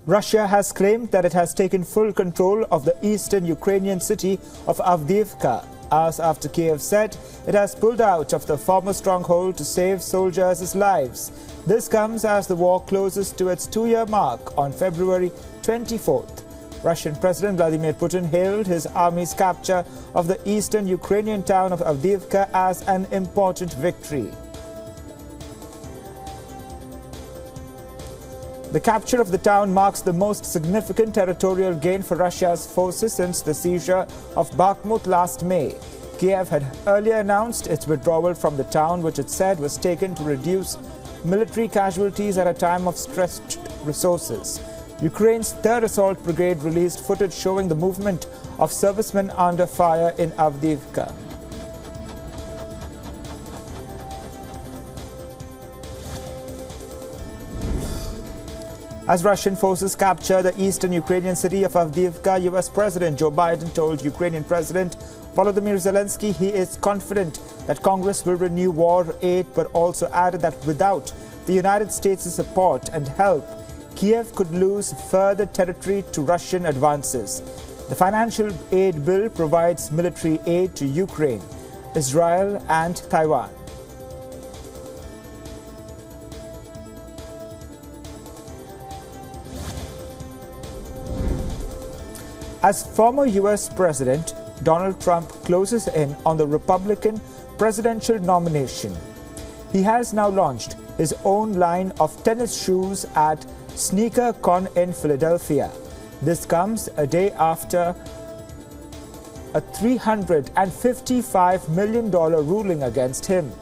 Russia has claimed that it has taken full control of the eastern Ukrainian city of Avdiivka, hours after Kiev said it has pulled out of the former stronghold to save soldiers' lives. This comes as the war closes to its 2-year mark on February 24th. Russian President Vladimir Putin hailed his army's capture of the eastern Ukrainian town of Avdiivka as an important victory. The capture of the town marks the most significant territorial gain for Russia's forces since the seizure of Bakhmut last May. Kiev had earlier announced its withdrawal from the town, which it said was taken to reduce military casualties at a time of stretched resources. Ukraine's 3rd Assault Brigade released footage showing the movement of servicemen under fire in Avdiivka. As Russian forces capture the eastern Ukrainian city of Avdiivka, US President Joe Biden told Ukrainian President Volodymyr Zelensky he is confident that Congress will renew war aid, but also added that without the United States' support and help, Kiev could lose further territory to Russian advances. The financial aid bill provides military aid to Ukraine, Israel and Taiwan. As former US President Donald Trump closes in on the Republican presidential nomination, he has now launched his own line of tennis shoes at Sneaker Con in Philadelphia. This comes a day after a $355 million ruling against him.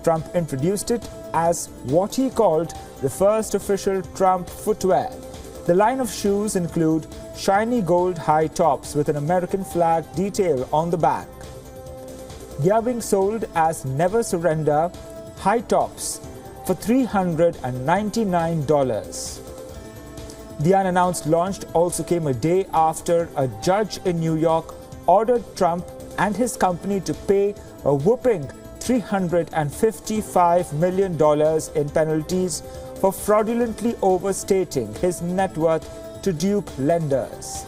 Trump introduced it as what he called the first official Trump footwear. The line of shoes include shiny gold high tops with an American flag detail on the back. They are being sold as Never Surrender high tops for $399. The unannounced launch also came a day after a judge in New York ordered Trump and his company to pay a whopping $355 million in penalties for fraudulently overstating his net worth to dupe lenders.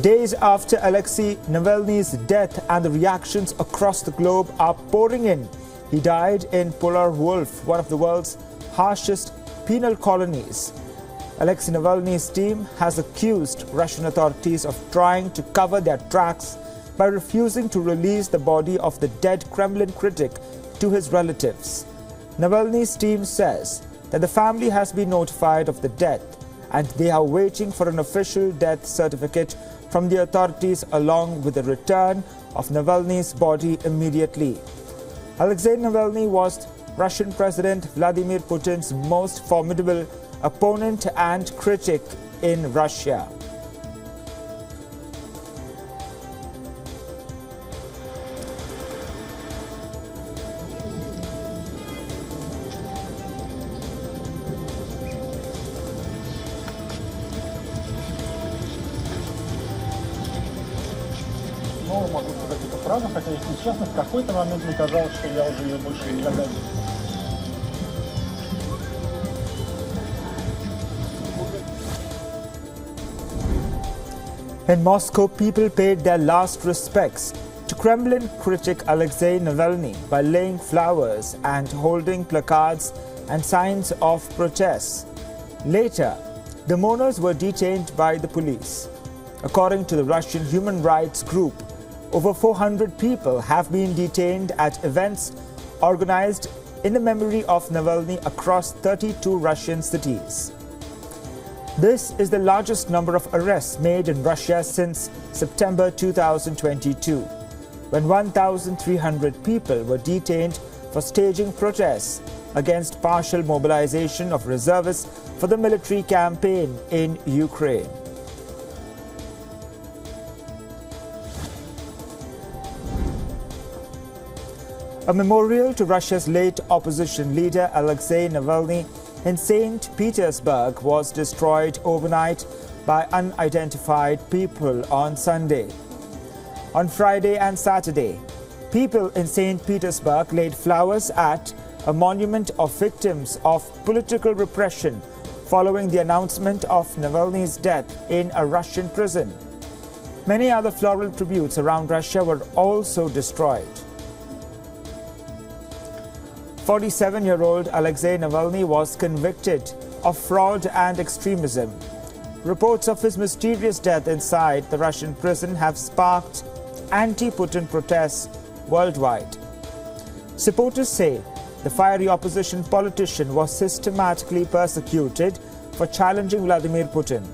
Days after Alexei Navalny's death, and the reactions across the globe are pouring in. He died in Polar Wolf, one of the world's harshest penal colonies. Alexei Navalny's team has accused Russian authorities of trying to cover their tracks by refusing to release the body of the dead Kremlin critic to his relatives. Navalny's team says that the family has been notified of the death and they are waiting for an official death certificate from the authorities along with the return of Navalny's body immediately. Alexei Navalny was Russian President Vladimir Putin's most formidable opponent and critic in Russia. Снова могу сказать эту фразу, хотя, если честно, в какой-то момент мне казалось, что я уже ее больше никогда не... In Moscow, people paid their last respects to Kremlin critic Alexei Navalny by laying flowers and holding placards and signs of protest. Later, the mourners were detained by the police. According to the Russian human rights group, over 400 people have been detained at events organized in the memory of Navalny across 32 Russian cities. This is the largest number of arrests made in Russia since September 2022, when 1,300 people were detained for staging protests against partial mobilization of reservists for the military campaign in Ukraine. A memorial to Russia's late opposition leader Alexei Navalny in St. Petersburg was destroyed overnight by unidentified people on Sunday. On Friday and Saturday, People in St. Petersburg laid flowers at a monument of victims of political repression following the announcement of Navalny's death in a Russian prison. Many other floral tributes around Russia were also destroyed. 47-year-old Alexei Navalny was convicted of fraud and extremism. Reports of his mysterious death inside the Russian prison have sparked anti-Putin protests worldwide. Supporters say the fiery opposition politician was systematically persecuted for challenging Vladimir Putin.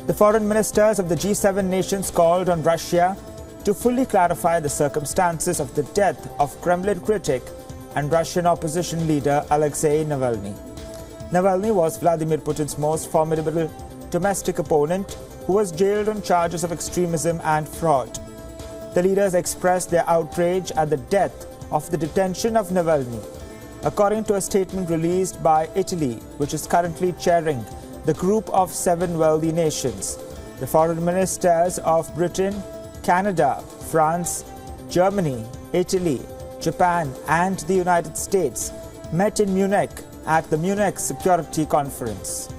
The foreign ministers of the G7 nations called on Russia to fully clarify the circumstances of the death of Kremlin critic and Russian opposition leader Alexei Navalny. Navalny was Vladimir Putin's most formidable domestic opponent, who was jailed on charges of extremism and fraud. The leaders expressed their outrage at the death of the detention of Navalny. According to a statement released by Italy, which is currently chairing the group of 7 wealthy nations, the foreign ministers of Britain, Canada, France, Germany, Italy, Japan, and the United States met in Munich at the Munich Security Conference.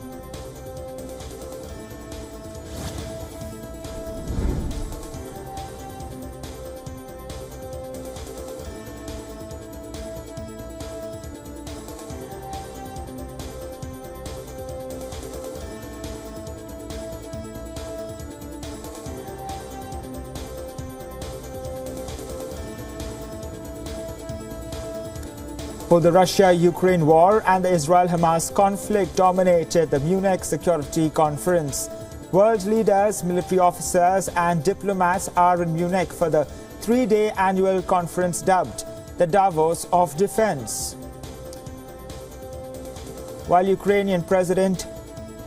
Both the Russia-Ukraine war and the Israel-Hamas conflict dominated the Munich Security Conference. World leaders, military officers and diplomats are in Munich for the 3-day annual conference dubbed the Davos of Defense. While Ukrainian President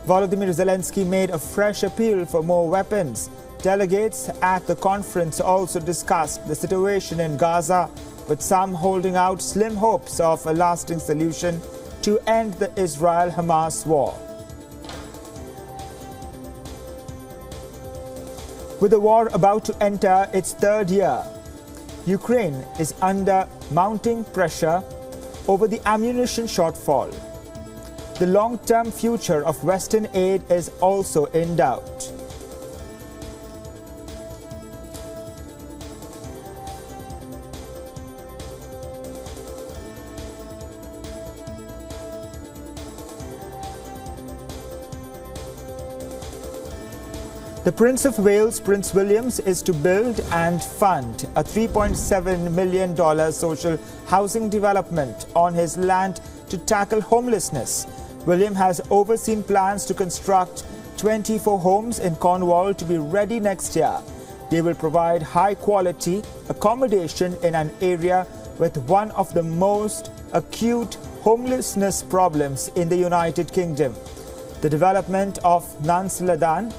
Volodymyr Zelensky made a fresh appeal for more weapons, delegates at the conference also discussed the situation in Gaza, with some holding out slim hopes of a lasting solution to end the Israel-Hamas war. With the war about to enter its 3rd year, Ukraine is under mounting pressure over the ammunition shortfall. The long-term future of Western aid is also in doubt. The Prince of Wales, Prince William, is to build and fund a $3.7 million social housing development on his land to tackle homelessness. William has overseen plans to construct 24 homes in Cornwall to be ready next year. They will provide high-quality accommodation in an area with one of the most acute homelessness problems in the United Kingdom. The development of Nansladan,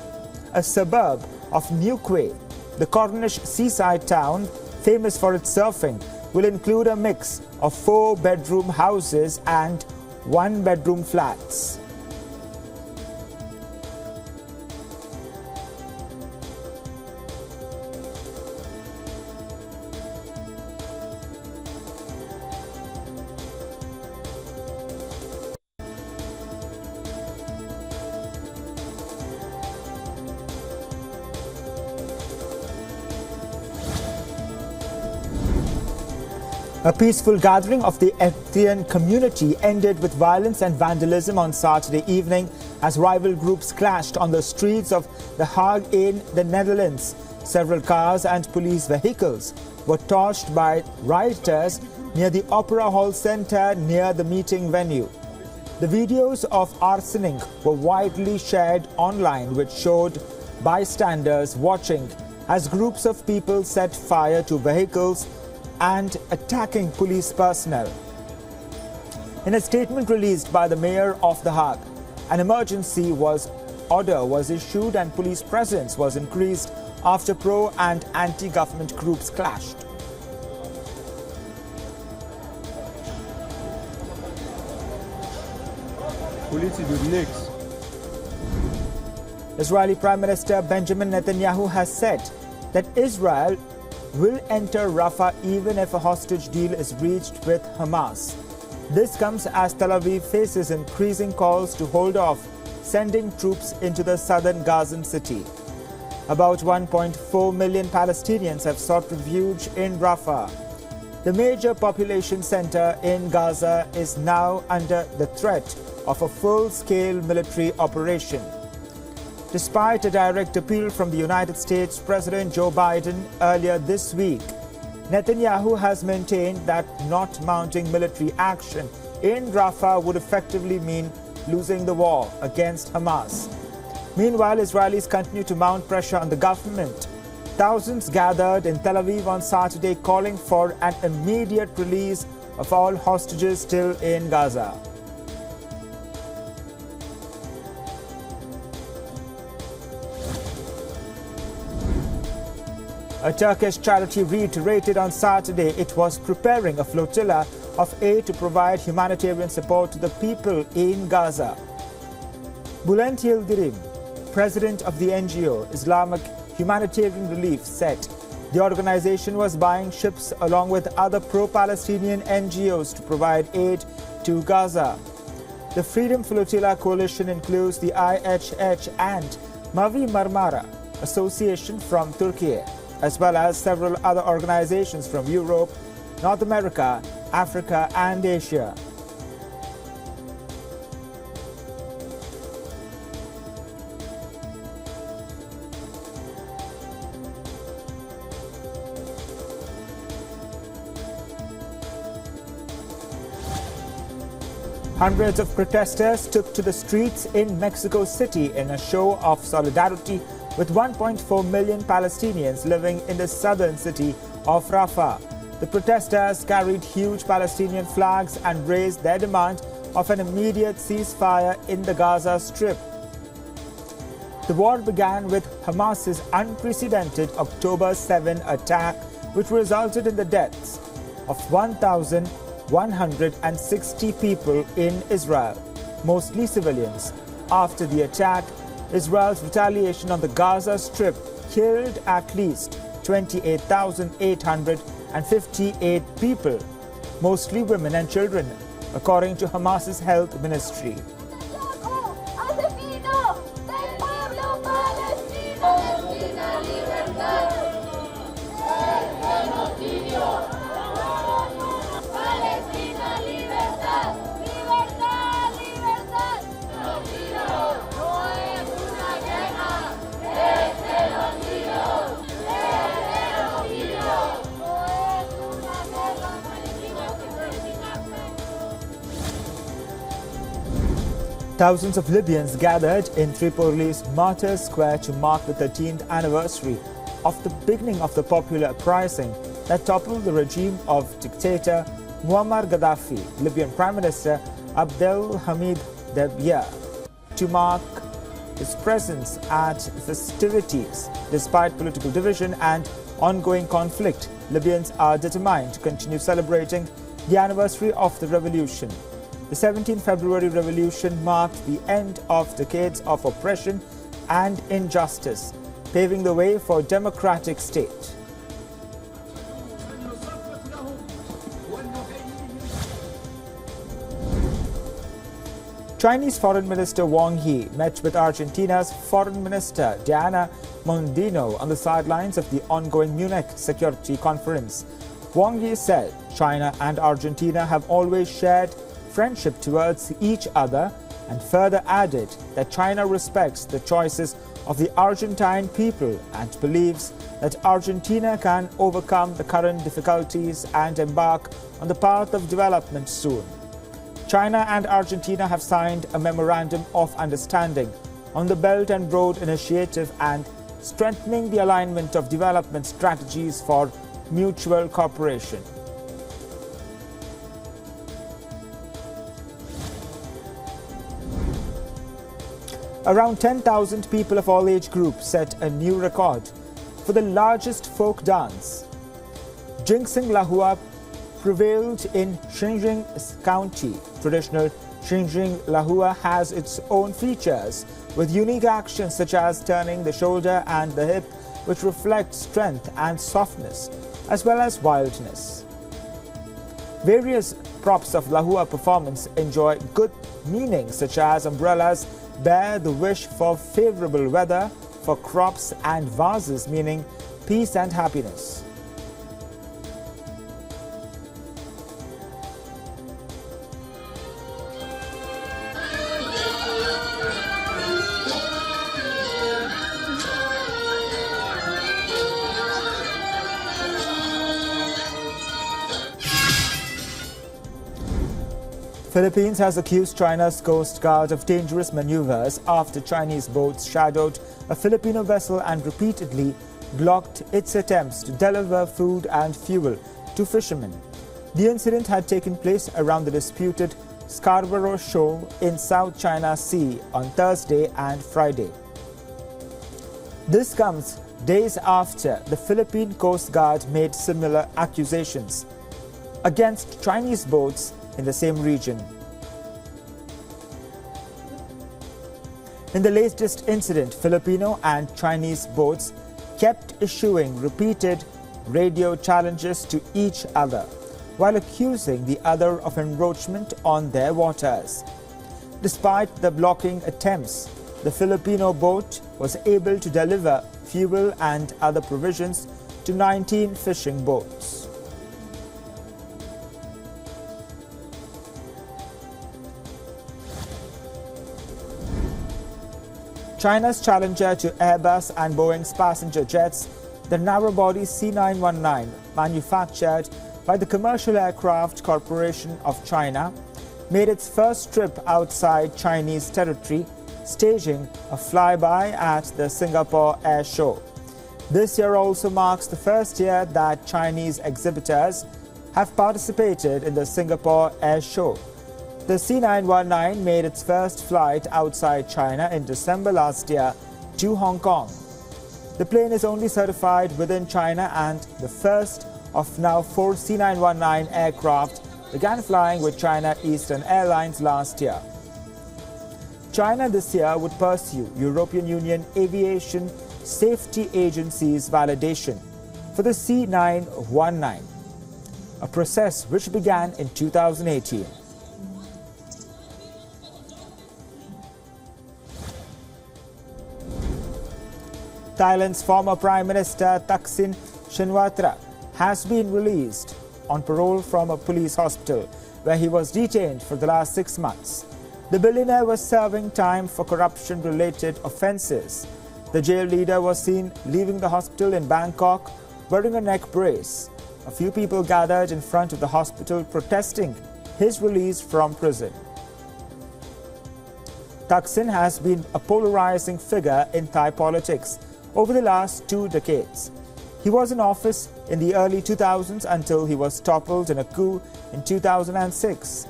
a suburb of Newquay, the Cornish seaside town famous for its surfing, will include a mix of 4-bedroom houses and 1-bedroom flats. A peaceful gathering of the Ethiopian community ended with violence and vandalism on Saturday evening as rival groups clashed on the streets of The Hague in the Netherlands. Several cars and police vehicles were torched by rioters near the Opera Hall Centre near the meeting venue. The videos of arsoning were widely shared online, which showed bystanders watching as groups of people set fire to vehicles and attacking police personnel. In a statement released by the mayor of The Hague, an emergency order was issued and police presence was increased after pro- and anti-government groups clashed. Politie doet niks. Israeli Prime Minister Benjamin Netanyahu has said that Israel will enter Rafah even if a hostage deal is reached with Hamas. This comes as Tel Aviv faces increasing calls to hold off sending troops into the southern Gazan city. About 1.4 million Palestinians have sought refuge in Rafah. The major population center in Gaza is now under the threat of a full-scale military operation. Despite a direct appeal from the United States President Joe Biden earlier this week, Netanyahu has maintained that not mounting military action in Rafah would effectively mean losing the war against Hamas. Meanwhile, Israelis continue to mount pressure on the government. Thousands gathered in Tel Aviv on Saturday calling for an immediate release of all hostages still in Gaza. A Turkish charity reiterated on Saturday it was preparing a flotilla of aid to provide humanitarian support to the people in Gaza. Bülent Yıldırım, president of the NGO Islamic Humanitarian Relief, said the organization was buying ships along with other pro-Palestinian NGOs to provide aid to Gaza. The Freedom Flotilla coalition includes the IHH and Mavi Marmara Association from Turkey, as well as several other organizations from Europe, North America, Africa, and Asia. Hundreds of protesters took to the streets in Mexico City in a show of solidarity with 1.4 million Palestinians living in the southern city of Rafah. The protesters carried huge Palestinian flags and raised their demand of an immediate ceasefire in the Gaza Strip. The war began with Hamas's unprecedented October 7 attack, which resulted in the deaths of 1,160 people in Israel, mostly civilians. After the attack, Israel's retaliation on the Gaza Strip killed at least 28,858 people, mostly women and children, according to Hamas's health ministry. Thousands of Libyans gathered in Tripoli's Martyrs Square to mark the 13th anniversary of the beginning of the popular uprising that toppled the regime of dictator Muammar Gaddafi. Libyan Prime Minister Abdelhamid Dbeibeh to mark his presence at festivities. Despite political division and ongoing conflict, Libyans are determined to continue celebrating the anniversary of the revolution. The 17th February revolution marked the end of decades of oppression and injustice, paving the way for a democratic state. Chinese Foreign Minister Wang Yi met with Argentina's Foreign Minister Diana Mondino on the sidelines of the ongoing Munich Security Conference. Wang Yi said China and Argentina have always shared friendship towards each other and further added that China respects the choices of the Argentine people and believes that Argentina can overcome the current difficulties and embark on the path of development soon. China and Argentina have signed a memorandum of understanding on the Belt and Road Initiative and strengthening the alignment of development strategies for mutual cooperation. Around 10,000 people of all age groups set a new record for the largest folk dance. Jingsing Lahua prevailed in Xinjiang County. Traditional Xinjiang Lahua has its own features, with unique actions such as turning the shoulder and the hip, which reflect strength and softness, as well as wildness. Various props of Lahua performance enjoy good meanings such as umbrellas bear the wish for favorable weather, for crops and vases meaning peace and happiness. Philippines has accused China's Coast Guard of dangerous maneuvers after Chinese boats shadowed a Filipino vessel and repeatedly blocked its attempts to deliver food and fuel to fishermen. The incident had taken place around the disputed Scarborough Shoal in South China Sea on Thursday and Friday. This comes days after the Philippine Coast Guard made similar accusations against Chinese boats in the same region. In the latest incident, Filipino and Chinese boats kept issuing repeated radio challenges to each other while accusing the other of encroachment on their waters. Despite the blocking attempts, the Filipino boat was able to deliver fuel and other provisions to 19 fishing boats. China's challenger to Airbus and Boeing's passenger jets, the narrow-body C919, manufactured by the Commercial Aircraft Corporation of China, made its first trip outside Chinese territory, staging a flyby at the Singapore Air Show. This year also marks the first year that Chinese exhibitors have participated in the Singapore Air Show. The C919 made its first flight outside China in December last year to Hong Kong. The plane is only certified within China and the first of now 4 C919 aircraft began flying with China Eastern Airlines last year. China this year would pursue European Union Aviation Safety Agency's validation for the C919, a process which began in 2018. Thailand's former Prime Minister Thaksin Shinawatra has been released on parole from a police hospital where he was detained for the last 6 months. The billionaire was serving time for corruption-related offences. The jail leader was seen leaving the hospital in Bangkok wearing a neck brace. A few people gathered in front of the hospital protesting his release from prison. Thaksin has been a polarizing figure in Thai politics over the last 2 decades. He was in office in the early 2000s until he was toppled in a coup in 2006.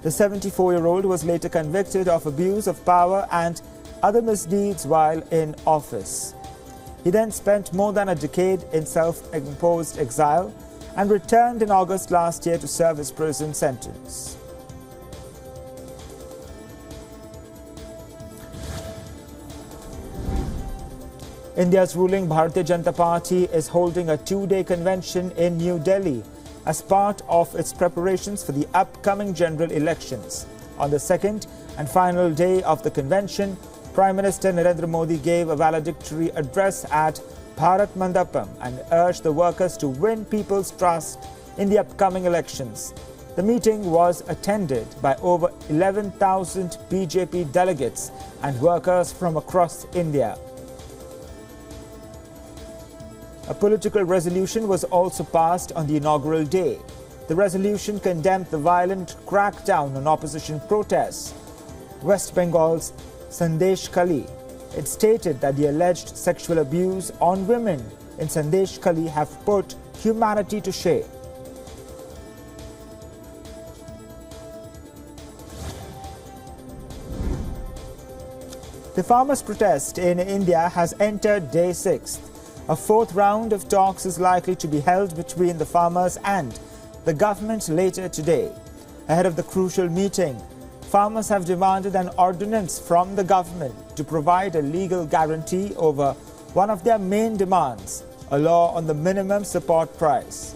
The 74-year-old was later convicted of abuse of power and other misdeeds while in office. He then spent more than a decade in self-imposed exile and returned in August last year to serve his prison sentence. India's ruling Bharatiya Janata Party is holding a 2-day convention in New Delhi as part of its preparations for the upcoming general elections. On the second and final day of the convention, Prime Minister Narendra Modi gave a valedictory address at Bharat Mandapam and urged the workers to win people's trust in the upcoming elections. The meeting was attended by over 11,000 BJP delegates and workers from across India. A political resolution was also passed on the inaugural day. The resolution condemned the violent crackdown on opposition protests. West Bengal's Sandesh Kali. It stated that the alleged sexual abuse on women in Sandesh Kali have put humanity to shame. The farmers' protest in India has entered day 6. A 4th round of talks is likely to be held between the farmers and the government later today. Ahead of the crucial meeting, farmers have demanded an ordinance from the government to provide a legal guarantee over one of their main demands, a law on the minimum support price.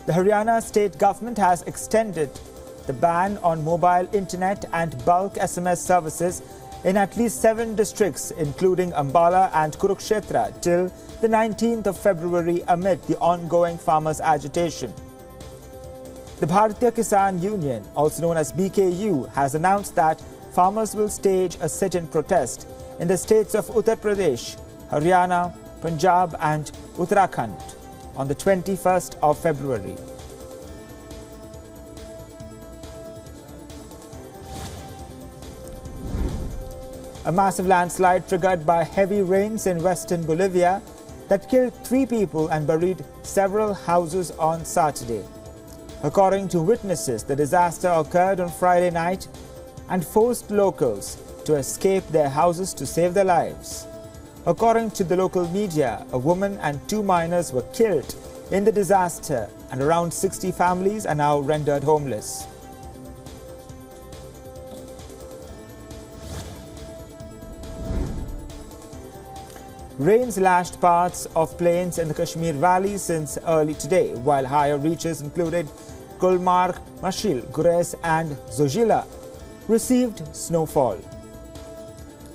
The Haryana state government has extended the ban on mobile internet and bulk SMS services in at least 7 districts, including Ambala and Kurukshetra, till the 19th of February amid the ongoing farmers' agitation. The Bharatiya Kisan Union, also known as BKU, has announced that farmers will stage a sit-in protest in the states of Uttar Pradesh, Haryana, Punjab and Uttarakhand on the 21st of February. A massive landslide triggered by heavy rains in western Bolivia that killed 3 people and buried several houses on Saturday. According to witnesses, the disaster occurred on Friday night and forced locals to escape their houses to save their lives. According to the local media, a woman and 2 minors were killed in the disaster and around 60 families are now rendered homeless. Rains lashed parts of plains in the Kashmir Valley since early today, while higher reaches included Gulmarg, Mashil, Gurez and Zojila received snowfall.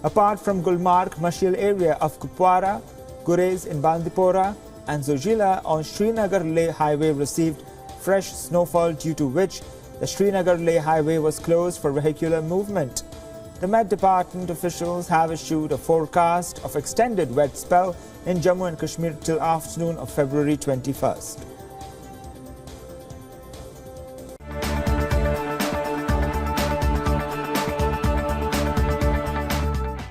Apart from Gulmarg, Mashil area of Kupwara, Gurez in Bandipora and Zojila on Srinagar-Leh highway received fresh snowfall, due to which the Srinagar-Leh highway was closed for vehicular movement. The Met Department officials have issued a forecast of extended wet spell in Jammu and Kashmir till afternoon of February 21st.